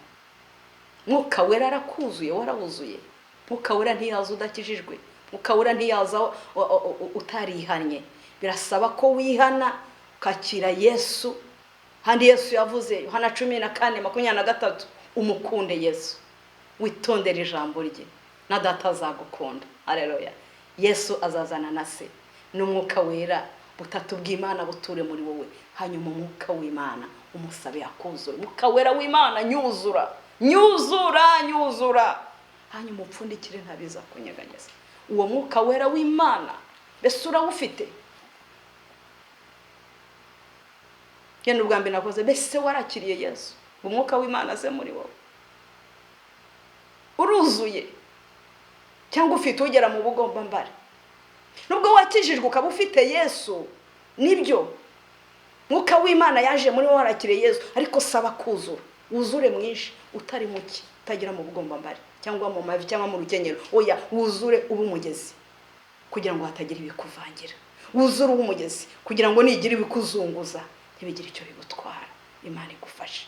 Mwuka Wera arakuzuye, warawuzuye? Mwuka Wera ntiyaza udakijijwe, Mwuka Wera ntiyaza utarihanye. Birasaba ko wihana, ukakira Yesu. Handi Yesu yavuze, Yohana 14:23, umukunde Yesu, witondere ijambo rye, na data azagukunda. Haleluya. Yesu azazana na se n'Umwuka Wera, butatu bw'Imana buture muri wowe. Hanyuma Umwuka w'Imana umusabe yakuzura. Umwuka Wera w'Imana nyuzura, nyuzura, nyuzura, hanyuma upfundikire ntabiza kunyeganyeza. Uwo Mwuka Wera w'Imana mbese urawufite? Yenda ubwa mbere nakoze, mbese warakiriye Yesu, Umwuka w'Imana aze muri wowe? Uruzuye cyangwa ufite ugera mu bugombambare? Nubwo wakijijwe ukaba ufite Yesu, nibyo Mwuka w'Imana yaje muri wowe, warakiriye Yesu, ariko saba kuzura. Wuzure mwinshi, utari muke, utagira mu bugombambare cyangwa mu mavi cyangwa mu rukenyero. Oya, wuzure ubu umugezi kugira ngo hatagira ibikuvangira. Wuzure ubu umugezi kugira ngo nigira ibikuzunguza ntibigire icyo bigutwara. Imana igufashe.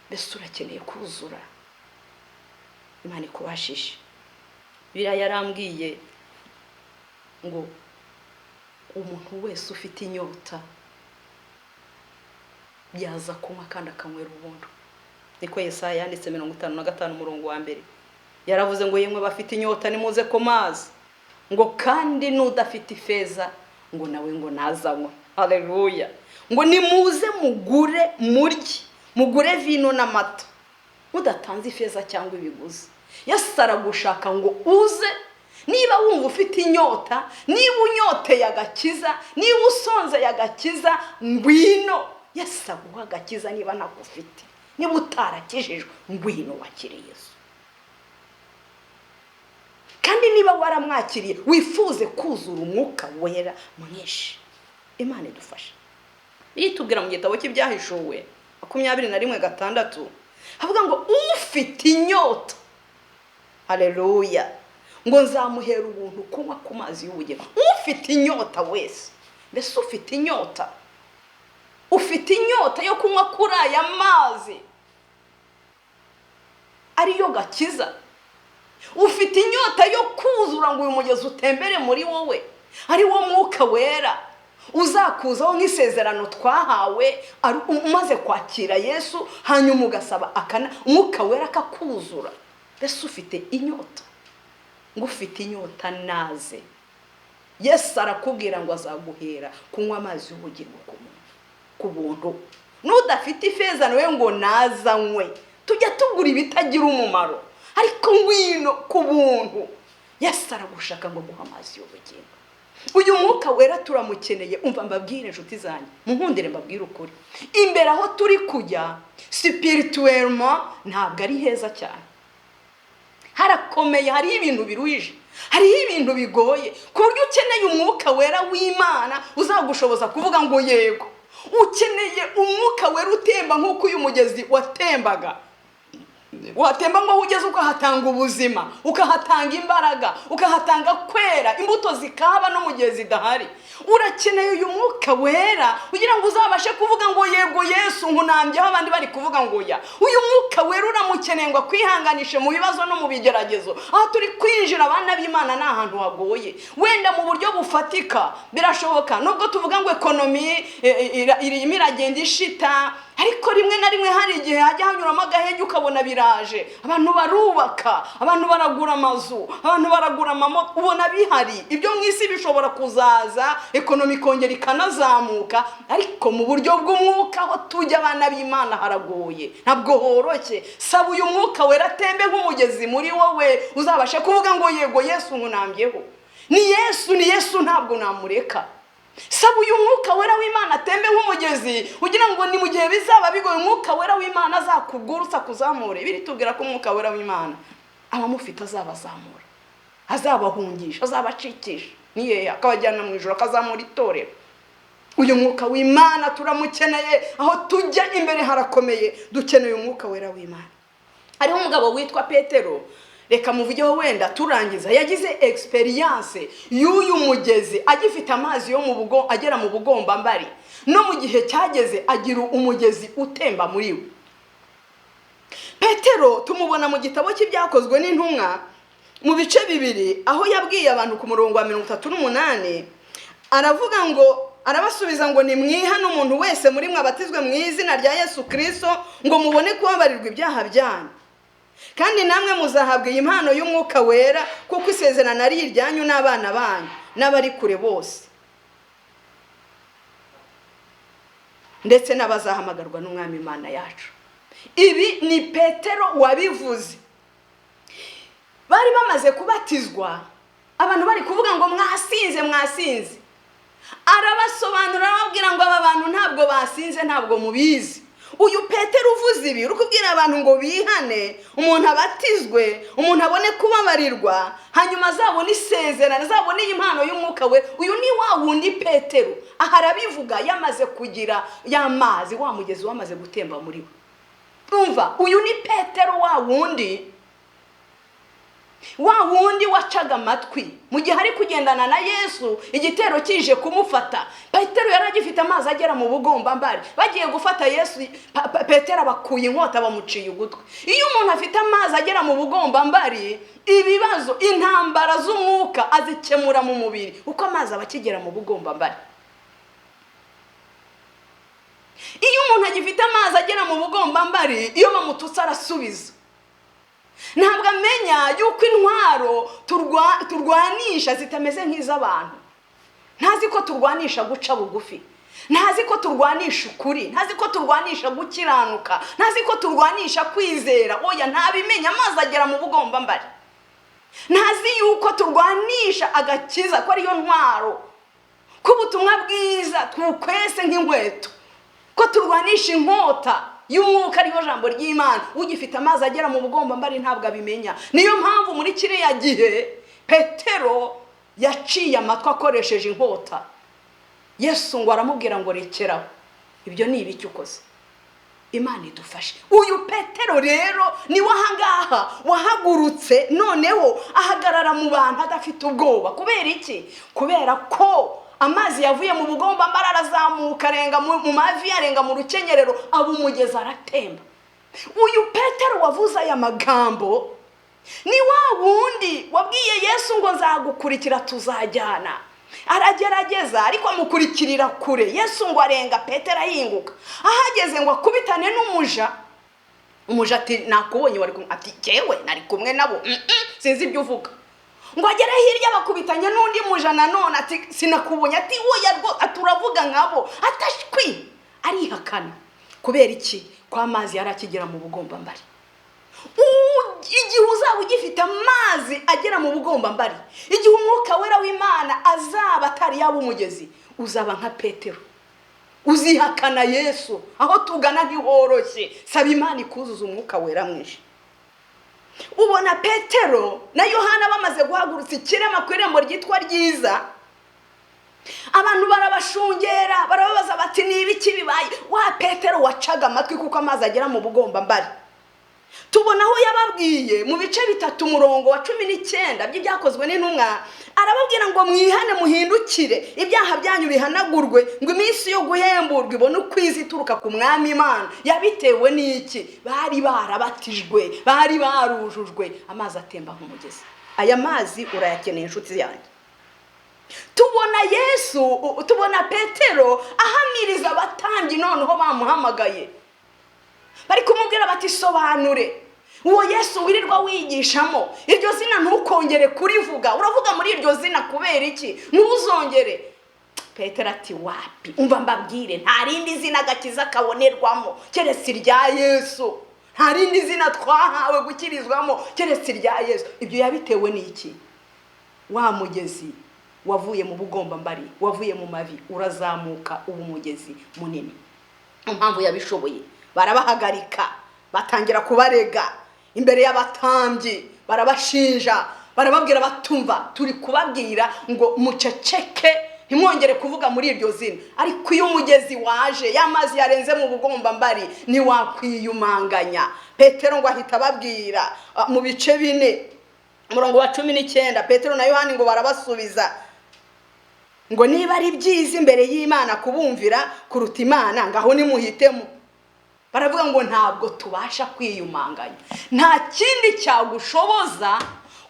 Mbese urakeneye kuzura? Imana ikubashishe. Biriya yarambwiye ngo umuntu wese ufite inyota byaza kunywa kandi akanywera ubuntu. Niko Yesaya yanditse 55:1. Yaravuze ngo yemwe bafite inyota nimuze ku mazi, ngo kandi n'udafite ifeza ngo nawe ngo nazanywe. Haleluya. Ngo nimuze mugure murye, mugure vino n'amata, mudatanze ifeza cyangwa ibiguzi. Yesu aragushaka ngo uze niba wumva ufite inyota, niba unyoteye agakiza, niba usonzeye agakiza, ngwino Yesu aguha agakiza. Niba ntakufite, niba utarakijijwe, ngwino wakire Yesu. Kandi niba waramwakiriye wifuze kuzura umwuka wera mwinshi, Imana idufasha. Itubwira mu gitabo cy'Ibyahishuwe 21:6 havuga ngo ufite inyota, haleluya, ngo nzamuhera ubuntu kunywa ku mazi y'ubugingo. Ufite inyota wese, mbese ufite inyota, ufite inyota yo kunywa kuri aya mazi ariyo gakiza, ufite inyota yo kuzura ngo uyu mugezi utembere muri wowe, ari wo mwuka wera uzakuzaho nk'isezerano twahawe umaze kwakira Yesu, hanyuma ugasaba umwuka wera akakuzura. Mbese ufite inyota, ngo ufite inyota naze, Yesu arakubwira ngo azaguhera kunywa amazi y'ubugingo ku buntu. N'udafite ifeza nawe ngo nazanywe, tujya tugura ibitagira umumaro, ariko ngwino ku buntu. Yesu aragushaka ngo guha amazi y'ubugingo. Uyu mwuka wera turamukeneye. Umva mbabwire inshuti zanjye, munkundire mbabwire ukuri, imbere aho turi kujya spirituellement ntabwo ari heza cyane, harakomeye, hari ibintu biruhije, hari ibintu bigoye, ku buryo ukeneye umwuka wera w'Imana uzagushoboza kuvuga ngo yego. Ukeneye umwuka wera utemba nk'uko uyu mugezi watembaga, watemba ngo ugeze ukahatanga ubuzima, ukahatanga imbaraga, ukahatanga kwera, imbuto zikaba no mugezi idahari. Urakeneye uyu mwuka wera kugira ngo uzabashe kuvuga ngo yego Yesu nkunambyeho abandi bari kuvuga ngo ya. Uyu mwuka wera uramukeneye ngo kwihanganishe mu bibazo no mu bigeragezo. Aho turi kwinjira abana b'Imana na ahantu hagoye, wenda mu buryo bufatika birashoboka, nubwo tuvuga ngo ekonomi irimo iragenda ishita, ariko rimwe na rimwe hari igihe hajya hanyuramo agahenge ukabona biraje, abantu barubaka, abantu baragura amazu, abantu baragura amamoto, ubona bihari. Ibyo mu isi bishobora kuzaza, ekonomi kongera ikanazamuka, ariko mu buryo bw'umwuka aho tujya abana b'Imana haragoye, ntabwo horoshye. Saba uyu mwuka wera atembe nk'umugezi muri wowe, uzabashe kuvuga ngo yego Yesu nkunambyeho, ni Yesu ntabwo namureka. Saba uyu mwuka wera w'Imana atembe nk'umugezi, kugira ngo ni mu gihe bizaba bigoye umwuka wera w'Imana azakugurutsa kuzamure. Biritubwira ko umwuka wera w'Imana abamufite azabazamura, azabahungisha, azabacikisha, niye akabajyana mu ijuru, akazamura itorero. Uyu mwuka w'Imana turamukeneye, aho tujya imbere harakomeye, dukeneye umwuka wera w'Imana. Hariho umugabo witwa Petero, reka muvugeho wenda turangiza, yagize experience y'uyu mugezi, agifite amazi yo mu bugo, agera mu bugombambari, no mu gihe cyageze agira umugezi utemba muri we. Petero tumubona mu gitabo cy'Ibyakozwe n'Intumwa mu bice 2, aho yabwiye abantu ku murongo wa 38, aravuga ngo, arabasubiza ngo nimwihane umuntu wese muri mwe abatizwe mu izina rya Yesu Kristo ngo mubone kubabarirwa ibyaha byanyu, kandi namwe muzahabwa iyi mpano y'umwuka wera, kuko isezerano ari iryanyu n'abana banyu n'abari kure bose, ndetse n'abazahamagarwa n'Umwami Imana yacu. Ibi ni Petero wabivuze. Bari bamaze kubatizwa, abantu bari kuvuga ngo mwasinze. Arabasobanurira ababwira ngo aba bantu ntabwo basinze, ntabwo mubizi. Uyu Petero uvuze ibi uri kubwira abantu ngo bihane, umuntu abatizwe, umuntu abone kubabarirwa, hanyuma azabone isezerano, azabone iyi mpano y'umwuka we. Uyu ni wa wundi Petero. Aha arabivuga yamaze kugira y'amazi, wa mugezi wamaze gutemba muri we. Umva, uyu ni Petero wa wundi wacaga amatwi mu gihe ari kugendana na Yesu, igitero kije kumufata. Petero yaragifite amazi agera mu bugombambari, bagiye gufata Yesu, Petero abakuye inkota bamuciye ugutwi. Iyo umuntu afite amazi agera mu bugombambari, ibibazo, intambara z'umwuka azikemura mu mubiri, uko amazi abakigera mu bugombambari. Iyo umuntu agifite amazi agera mu bugombambari, iyo bamututse arasubiza. Ntabwo amenya yuko intwaro turwanisha zitameze nk'iz'abantu. Ntazi ko turwanisha guca bugufi, ntazi ko turwanisha ukuri, ntazi ko turwanisha gukiranuka, ntazi ko turwanisha kwizera. Oya, ntabimenya. Amazi agera mu bugombambari. ntazi yuko turwanisha agakiza ko ariyo ntwaro, ko ubutumwa bwiza twukwese nk'inkweto, ko turwanisha inkota y'umwuka ariyo jambo ry'Imana. Ugifite amazi agera mu bugomba mbari ntabwo abimenya. Niyo mpamvu muri kiriya gihe Petero yaciye amatwi akoresheje inkota. Yesu ngo aramubwira ngo rekeraho, ibyo ni ibiki ukoze? Imana idufashe. Uyu Petero rero ni wahangaha wahagurutse noneho ahagarara mu bantu adafite ubwoba. Kubera iki? Kubera ko amazi yavuye mu bugomba mbara arazamuka arenga mu mavi, arenga mu rukenyerero, abo umugezi aratemba. Uyu Petero wavuze aya magambo ni wa wundi wabwiye Yesu ngo nzagukurikira tuzajyana. Aragerageza ariko amukurikirira kure. Yesu ngo arenga, Petero ahinguka. Ahageze ngo akubitane n'umuja. Umuja ati nakubonye wari kumwe. Ati jewe nari kumwe nabo. Sinzi ibyo uvuga. Ngo agere hirya bakubitanye n'undi muja nanone ati sinakubonye. Ati oya rwo aturavuga nkabo. Atashwi arihakana. Kubera iki? Kwa amazi yarakigera mu bugomba mbari. Igihe uzaba ugifite amazi agera mu bugomba mbari, igihe umwuka wera w'Imana azaba atari yaba umugezi, uzaba nka Petero, uzihakana Yesu. Aho tugana ntihoroshye. Saba Imana ikuzuza umwuka wera mwinshi. Ubona Petero na Yohana bamaze guhagurutsa ikirema ku irembo ryitwa Ryiza, abantu barabashungera, barababaza bati ni ibiki bibaye? Wa Petero wacaga amatwi kuko amazi agera mu bugomba mbari. Tubona aho yababwiye mu bice 3 umurongo wa 19 by'ibyakozwe n'intumwa, arababwira ngo mwihane muhindukire, ibyaha byanyu bihanagurwe, ngo iminsi yo guhemburwa ibone ukwiza ituruka ku Mwami Imana. Yabitewe n'iki? Bari barabatijwe, bari barujujwe, amazi atemba nk'umugezi. Aya mazi urayakeneye inshuti yanjye. Tubona Yesu, tubona Petero ahamiriza abatambyi noneho bamuhamagaye, bari kumubwira bati sobanure uwo Yesu wirirwa wigishamo, iryo zina ntukongere kurivuga. Uravuga muri iryo zina kubera iki? Ntuzongere. Petero ati wapi, umva mbabwire, nta rindi zina gakiza kabonerwamo keretse irya Yesu. Nta rindi zina twahawe gukirizwamo keretse irya Yesu. Ibyo yabitewe n'iki? Wa mugezi wavuye mu bugomba mbari, wavuye mu mavi, urazamuka ubu umugezi munini. Impamvu yabishoboye, barabahagarika, batangira kubarega imbere y'abatambyi, barabashinja, barababwira batumva, turi kubabwira ngo muceceke ntimwongere kuvuga muri iryo zina. Ariko iyo umugezi waje, y'amazi yarenze mu bugomba mbari, ni wakwiyumanganya. Petero ngo ahita babwira mu bice 4 umurongo wa 19, Petero na Yohana ngo barabasubiza ngo niba ari byiza imbere y'Imana kubumvira kuruta Imana, ngaho nimuhitemo. Baravuga ngo ntabwo tubasha kwiyumanganya. Nta kindi cyagushoboza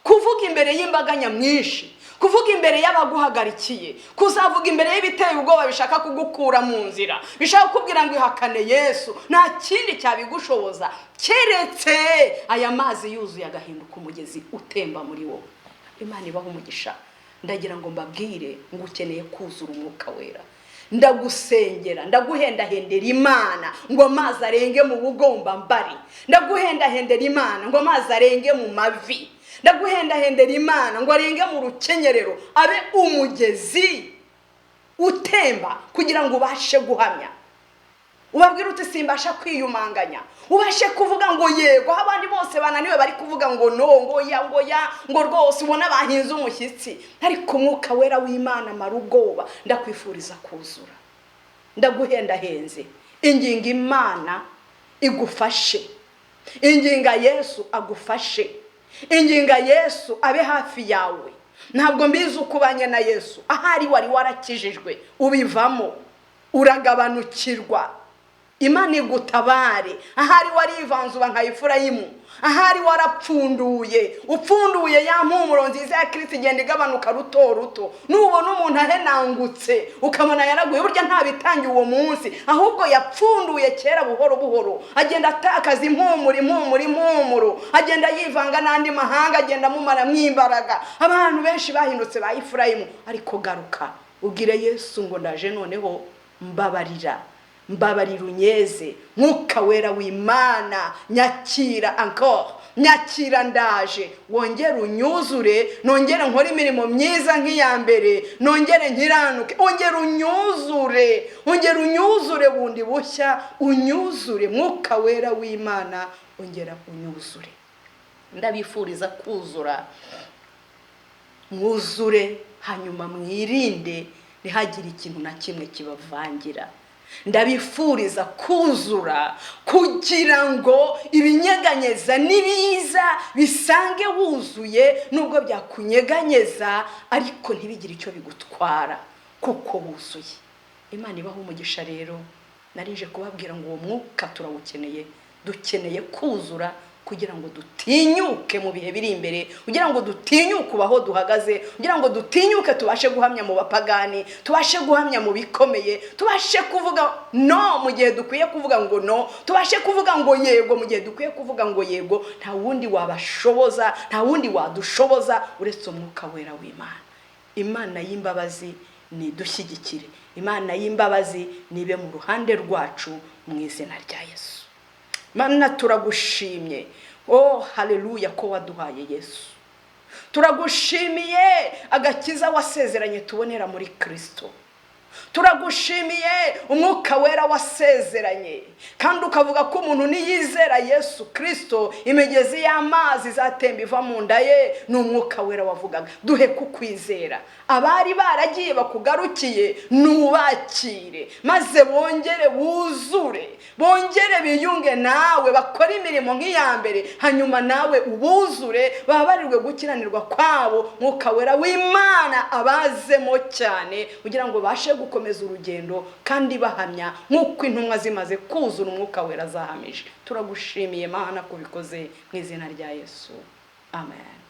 kuvuga imbere y'imbaga nyamwinshi, kuvuga imbere y'abaguhagarikiye, kuzavuga imbere y'ibiteye ubwoba bishaka kugukura mu nzira, bishaka kubwira ngo ihakane Yesu. Nta kindi cyabigushoboza keretse aya mazi yuzuye agahinduka umugezi utemba muri wowe. Imana ibaho umugisha. Ndagira ngo mbabwire ngo ukeneye kuzura umwuka wera. Ndagusengera, ndaguhendahendera Imana ngo amazi arenge mu bugomba mbari. Ndaguhendahendera Imana ngo amazi arenge mu mavi. Ndaguhendahendera Imana ngo arenge mu rukenyerero, abe umugezi utemba kugira ngo ubashe guhamya. Ubabwira uti simbasha kwiyumanganya, ubashe kuvuga ngo yego. Abandi bose bananiwe bari kuvuga ngo no, ngo ya, ngo rwose ubona bahinze umushyitsi. Ariko umwuka wera w'Imana mara ubwoba. Ndakwifuriza kuzura. Ndaguhendahenze, inginga Imana igufashe, inginga Yesu agufashe, inginga Yesu abe hafi yawe. Ntabwo mbizi ukubanye na Yesu, ahari wari warakijijwe ubivamo, uragabanukirwa. Imana igutabare. Ahari warivanzuba nka Efurayimu, ahari warapfunduye, upfunduye ya mpumuro nziza ya Kristo igenda igabanuka ruto ruto. Nubona umuntu ahenangutse ukamana yaraguye, burya nta bitangiye uwo munsi, ahubwo yapfunduye kera buhoro buhoro. Agenda atakaza impumuro, agenda yivanga n'andi mahanga, agenda mumara mwimbaraga. Abantu benshi bahindutse ba Efurayimu. Ariko garuka ubwire Yesu ngo ndaje noneho mbabarira, mbabarira unyeze, mwuka wera w'Imana nyakira encore, nyakira ndaje, wongere unyuzure, nongere nkore imirimo myiza nk'iya mbere, nongere nkiranuke, ongera unyuzure bundi bushya, unyuzure mwuka wera w'Imana, ongera unyuzure. Ndabifuriza kuzura, mwuzure, hanyuma mwirinde ntihagire ikintu na kimwe kibavangira. Ndabifuriza kuzura kugira ngo ibinyeganyeza nibiza bisange wuzuye, nubwo byakunyeganyeza ariko ntibigire icyo bigutwara kuko wuzuye. Imana ibaho umugisha. Rero narije kubabwira ngo uwo mwuka turawukeneye, dukeneye kuzura kugira ngo dutinyuke mu bihe biri imbere, kugira ngo dutinyuke aho duhagaze, kugira ngo dutinyuke tubashe guhamya mu bapagani, tubashe guhamya mu bikomeye, tubashe kuvuga no mu gihe dukwiye kuvuga ngo no, tubashe kuvuga ngo yego mu gihe dukwiye kuvuga ngo yego. Nta wundi wabashoboza, nta wundi wadushoboza uretse umwuka wera w'Imana. Imana y'imbabazi ni dushyigikire, Imana y'imbabazi nibe mu ruhande rwacu mu izina rya Yesu. Mana turagushimye, oh haleluya ko waduhaye Yesu. Turagushimiye agakiza wasezeranye tubonera muri Kristo. Turagushimiye umwuka wera wasezeranye, kandi ukavuga ko umuntu niyizera Yesu Kristo imigezi y'amazi zatemba iva mu nda ye. Ni umwuka wera wavugaga. Duhe kukwizera. Abari baragiye bakugarukiye nubakire, maze bongere wuzure, bongere biyunge nawe, bakora imirimo nk'iya mbere, hanyuma nawe ubuzure, babarirwe gukiranirwa kwabo. Mwuka wera w'Imana abazemo cyane kugira ngo bashe gukomeza urugendo kandi bahamya nk'uko intumwa zimaze kuzura umwuka wera zahamije. Turagushimiye Mana kubikoze mu izina rya Yesu. Amen.